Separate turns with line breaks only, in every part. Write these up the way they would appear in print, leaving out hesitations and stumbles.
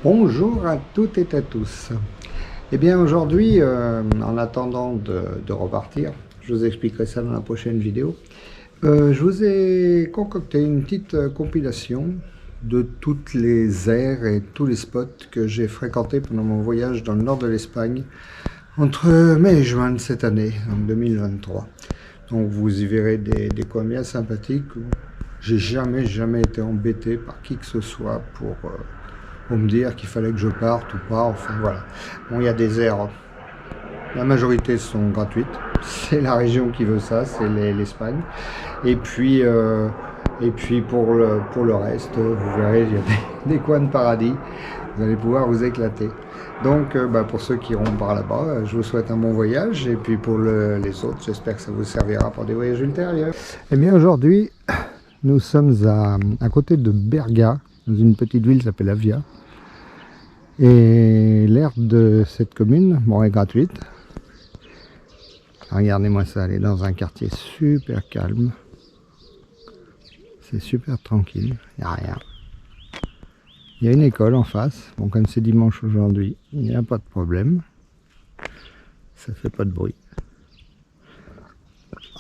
Bonjour à toutes et à tous. Eh bien aujourd'hui, en attendant de repartir, je vous expliquerai ça dans la prochaine vidéo, je vous ai concocté une petite compilation de toutes les aires et tous les spots que j'ai fréquentés pendant mon voyage dans le nord de l'Espagne entre mai et juin de cette année, en 2023. Donc vous y verrez des coins bien sympathiques où j'ai jamais été embêté par qui que ce soit pour me dire qu'il fallait que je parte ou pas, enfin voilà. Bon, il y a des aires, la majorité sont gratuites, c'est la région qui veut ça, c'est l'Espagne. Et puis pour le reste, vous verrez, il y a des coins de paradis, vous allez pouvoir vous éclater. Donc pour ceux qui iront par là-bas, je vous souhaite un bon voyage, et puis pour les autres, j'espère que ça vous servira pour des voyages ultérieurs. Eh bien aujourd'hui, nous sommes à côté de Berga, dans une petite ville qui s'appelle Avia. Et l'aire de cette commune, bon, est gratuite. Regardez-moi ça, elle est dans un quartier super calme. C'est super tranquille, il n'y a rien. Il y a une école en face, bon, comme c'est dimanche aujourd'hui, il n'y a pas de problème. Ça fait pas de bruit.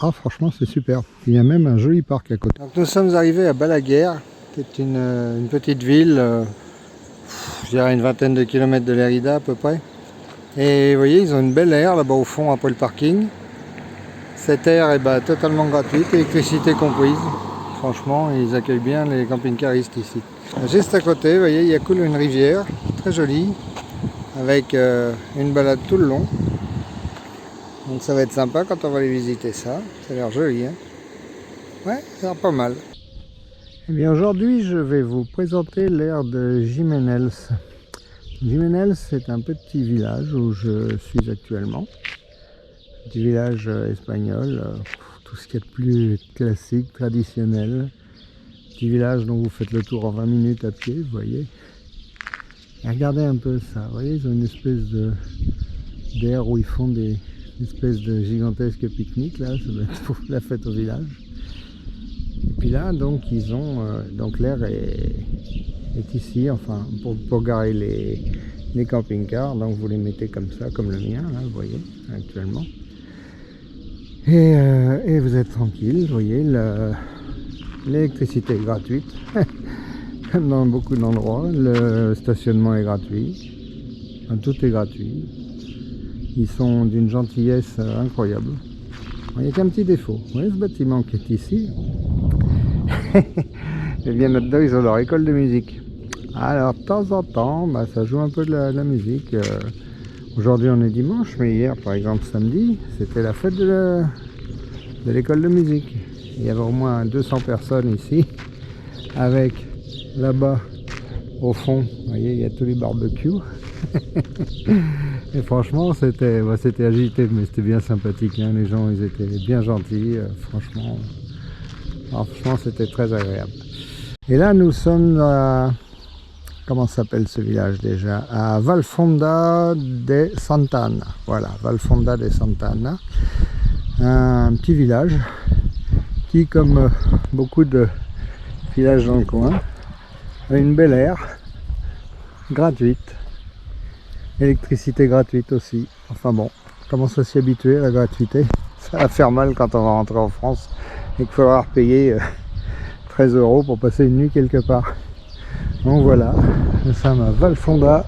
Ah, franchement, c'est super. Il y a même un joli parc à côté. Donc, nous sommes arrivés à Balaguer, qui est une petite ville, je dirais une vingtaine de kilomètres de Lérida à peu près. Et vous voyez, ils ont une belle aire là-bas au fond après le parking. Cette aire est totalement gratuite, électricité comprise. Franchement, ils accueillent bien les camping-caristes ici. Juste à côté, vous voyez, il y a coule une rivière, très jolie, avec une balade tout le long. Donc ça va être sympa quand on va aller visiter ça. Ça a l'air joli, hein? Ouais, ça a l'air pas mal. Eh bien aujourd'hui, je vais vous présenter l'aire de Jiménez. Jiménez, c'est un petit village où je suis actuellement. Petit village espagnol, tout ce qu'il y a de plus classique, traditionnel. Petit village dont vous faites le tour en 20 minutes à pied, vous voyez. Et regardez un peu ça, vous voyez, ils ont une espèce d'air où ils font des espèces de gigantesques pique-niques, là, ça doit être pour la fête au village. Et puis là, donc, ils ont, donc l'air est ici, enfin, pour garer les camping-cars, donc vous les mettez comme ça, comme le mien, là, vous voyez, actuellement. Et vous êtes tranquille, vous voyez, l'électricité est gratuite, comme dans beaucoup d'endroits, le stationnement est gratuit, enfin, tout est gratuit. Ils sont d'une gentillesse incroyable. Il n'y a qu'un petit défaut, vous voyez ce bâtiment qui est ici, et bien là-dedans ils ont leur école de musique. Alors de temps en temps, ça joue un peu de la musique. Aujourd'hui on est dimanche, mais hier par exemple samedi, c'était la fête de l'école de musique. Il y avait au moins 200 personnes ici, avec là-bas au fond, vous voyez, il y a tous les barbecues. Et franchement c'était agité, mais c'était bien sympathique, hein. Les gens ils étaient bien gentils, franchement c'était très agréable. Et là nous sommes à, comment s'appelle ce village déjà, à Valfonda de Santana. Voilà, Valfonda de Santana, un petit village qui, comme beaucoup de villages dans le coin, a une belle aire gratuite, électricité gratuite aussi. Enfin bon, on commence à s'y habituer à la gratuité. Ça va faire mal quand on va rentrer en France et qu'il va falloir payer 13 € pour passer une nuit quelque part. Donc voilà, nous sommes à Valfonda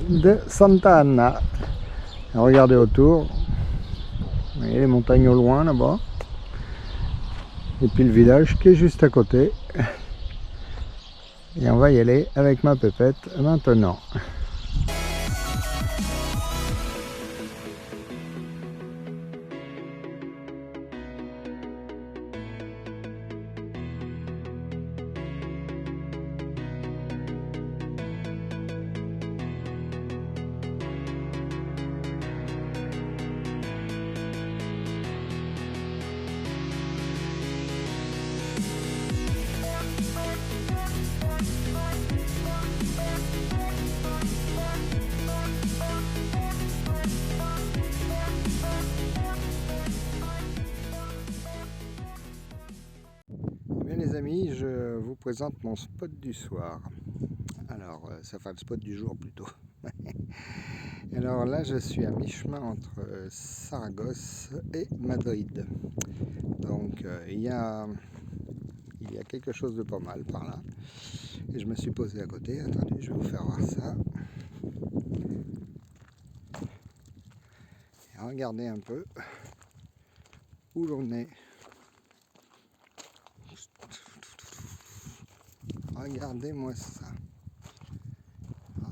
de Santana. Regardez autour, vous voyez les montagnes au loin là-bas. Et puis le village qui est juste à côté. Et on va y aller avec ma pépette maintenant. Bien les amis, je vous présente mon spot du soir. Alors, ça fait le spot du jour plutôt. Alors là, je suis à mi-chemin entre Saragosse et Madrid. Donc, il y a quelque chose de pas mal par là. Et je me suis posé à côté. Attendez, je vais vous faire voir ça. Et regardez un peu où l'on est. Regardez-moi ça.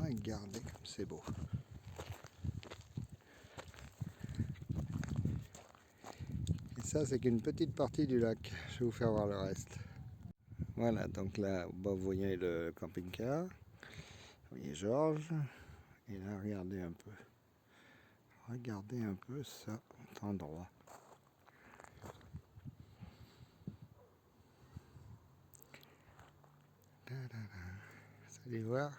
Regardez comme c'est beau. Et ça, c'est qu'une petite partie du lac. Je vais vous faire voir le reste. Voilà, donc là, bah, vous voyez le camping-car. Vous voyez Georges. Et là, regardez un peu. Regardez un peu cet endroit. Vous allez voir.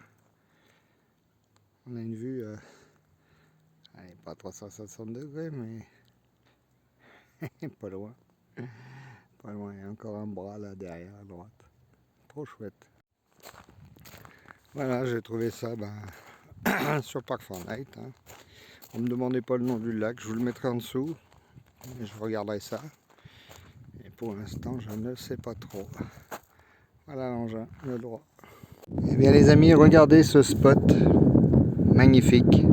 On a une vue, allez, pas 360 degrés, mais pas loin. Pas loin, il y a encore un bras là derrière à droite. Trop chouette. Voilà, j'ai trouvé ça sur Park4Night. Hein. On ne me demandait pas le nom du lac, je vous le mettrai en dessous. Et je regarderai ça. Et pour l'instant, je ne sais pas trop. Voilà l'engin, le droit. Eh bien les amis, regardez ce spot. Magnifique.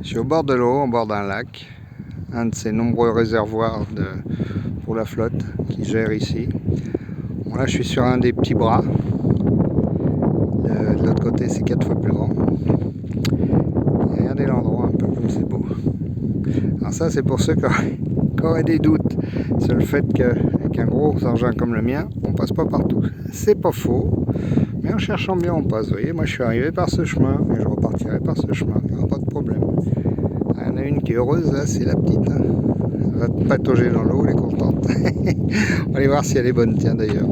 Je suis au bord de l'eau, au bord d'un lac. Un de ces nombreux réservoirs pour la flotte qui gère ici. Bon, là, je suis sur un des petits bras. De l'autre côté, c'est 4 fois plus grand. Et regardez l'endroit un peu comme c'est beau. Alors ça, c'est pour ceux qui auraient des doutes sur le fait qu'avec un gros engin comme le mien, on passe pas partout. C'est pas faux, mais en cherchant bien, on passe. Vous voyez, moi, je suis arrivé par ce chemin et je repartirai par ce chemin. Il n'y aura pas de problème. Il y en a une qui est heureuse, là, c'est la petite. Hein. Elle va patauger dans l'eau, elle est contente. On va aller voir si elle est bonne, tiens, d'ailleurs.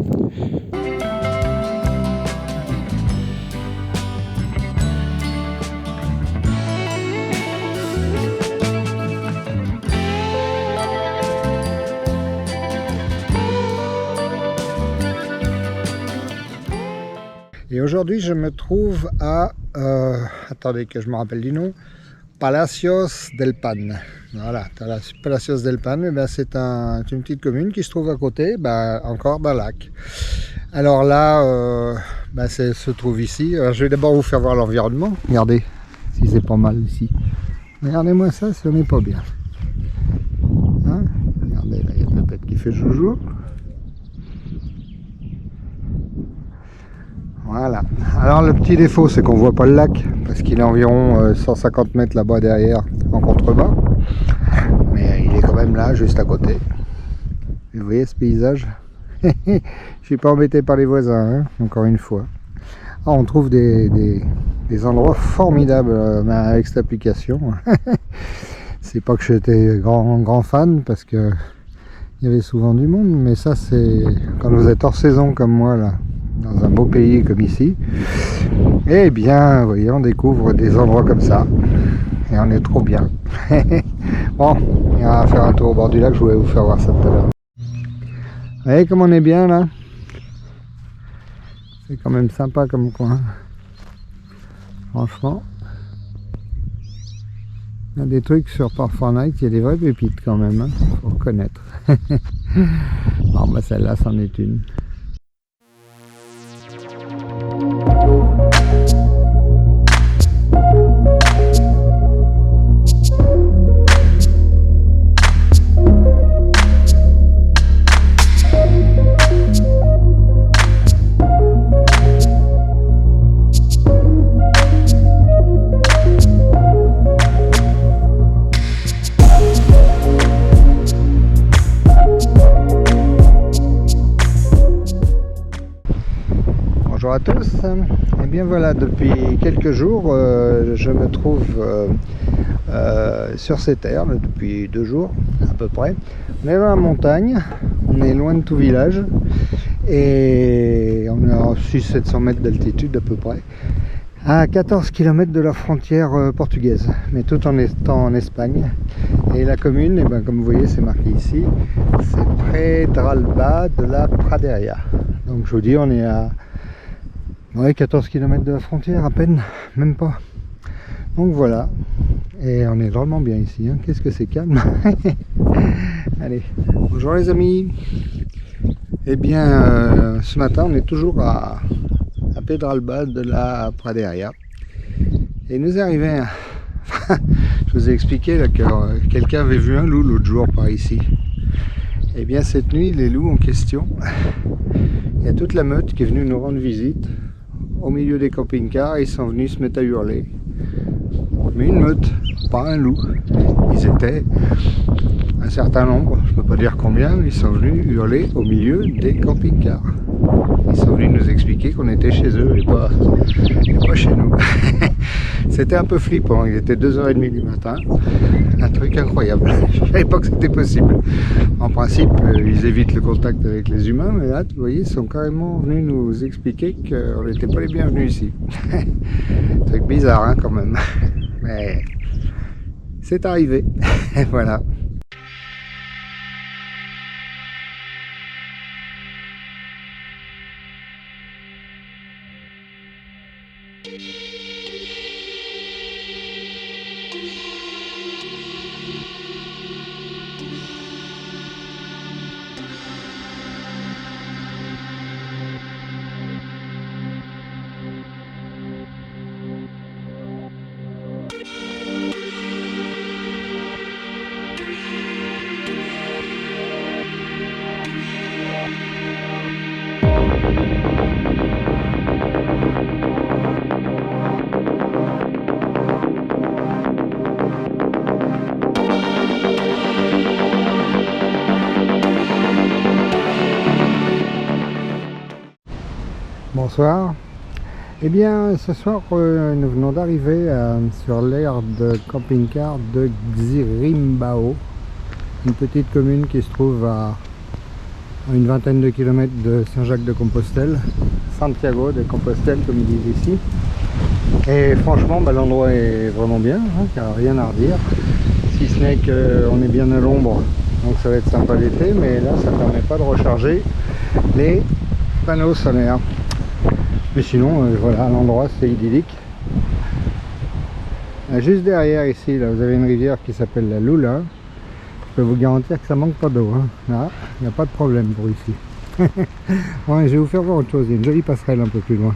Et aujourd'hui, je me trouve à, attendez que je me rappelle du nom, Palacios del Pan. Voilà, Palacios del Pan, eh ben, c'est une petite commune qui se trouve à côté, encore d'un lac. Alors là, ça se trouve ici. Alors, je vais d'abord vous faire voir l'environnement. Regardez, si c'est pas mal ici. Regardez-moi ça, si on n'est pas bien. Hein, regardez, là, il y a la tête qui fait joujou. Voilà. Alors le petit défaut, c'est qu'on voit pas le lac parce qu'il est environ 150 mètres là-bas derrière en contrebas, mais il est quand même là, juste à côté. Et vous voyez ce paysage. Je suis pas embêté par les voisins, hein, encore une fois. Alors, on trouve des endroits formidables avec cette application. C'est pas que j'étais grand fan parce que il y avait souvent du monde, mais ça c'est quand vous êtes hors saison comme moi là, dans un beau pays comme ici, eh bien, vous voyez, on découvre des endroits comme ça, et on est trop bien. Bon, on ira faire un tour au bord du lac, je voulais vous faire voir ça tout à l'heure. Vous voyez comme on est bien là? C'est quand même sympa comme coin. Franchement, il y a des trucs sur Park4Night, il y a des vraies pépites quand même, hein, faut reconnaître. Bon, bah celle-là, c'en est une. Bonjour à tous, et bien voilà, depuis quelques jours je me trouve sur ces terres, depuis 2 jours à peu près. On est dans la montagne, on est loin de tout village et on est à 600-700 mètres d'altitude à peu près, à 14 km de la frontière portugaise, mais tout en étant en Espagne. Et la commune, et comme vous voyez, c'est marqué ici, c'est Pedralba de la Praderia. Donc je vous dis, on est à Ouais, 14 km de la frontière à peine, même pas. Donc voilà, et on est vraiment bien ici, hein. Qu'est-ce que c'est calme. Allez, bonjour les amis. Eh bien, ce matin on est toujours à Pedralbes de la Praderia. Et il nous est arrivé je vous ai expliqué là, que quelqu'un avait vu un loup l'autre jour par ici. Et bien cette nuit, les loups en question, il y a toute la meute qui est venue nous rendre visite au milieu des camping-cars. Ils sont venus se mettre à hurler. Mais une meute, pas un loup. Ils étaient un certain nombre, je ne peux pas dire combien, mais ils sont venus hurler au milieu des camping-cars. Ils sont venus nous expliquer qu'on était chez eux et pas chez nous. C'était un peu flippant, il était 2h30 du matin, un truc incroyable. Je ne savais pas que c'était possible. En principe, ils évitent le contact avec les humains, mais là, vous voyez, ils sont carrément venus nous expliquer qu'on n'était pas les bienvenus ici. Truc bizarre, hein, quand même. Mais c'est arrivé. Voilà. Bonsoir. Eh bien, ce soir, nous venons d'arriver sur l'aire de camping-car de Xirimbao, une petite commune qui se trouve à une vingtaine de kilomètres de Saint-Jacques-de-Compostelle, Santiago de Compostelle comme ils disent ici. Et franchement, l'endroit est vraiment bien, hein, il n'y a rien à redire, si ce n'est qu'on est bien à l'ombre, donc ça va être sympa l'été, mais là ça ne permet pas de recharger les panneaux solaires. Mais sinon, voilà, l'endroit c'est idyllique. Juste derrière ici, là, vous avez une rivière qui s'appelle la Lula. Je peux vous garantir que ça manque pas d'eau. Hein. Là, il n'y a pas de problème pour ici. Bon, je vais vous faire voir autre chose. Il y a une jolie passerelle un peu plus loin.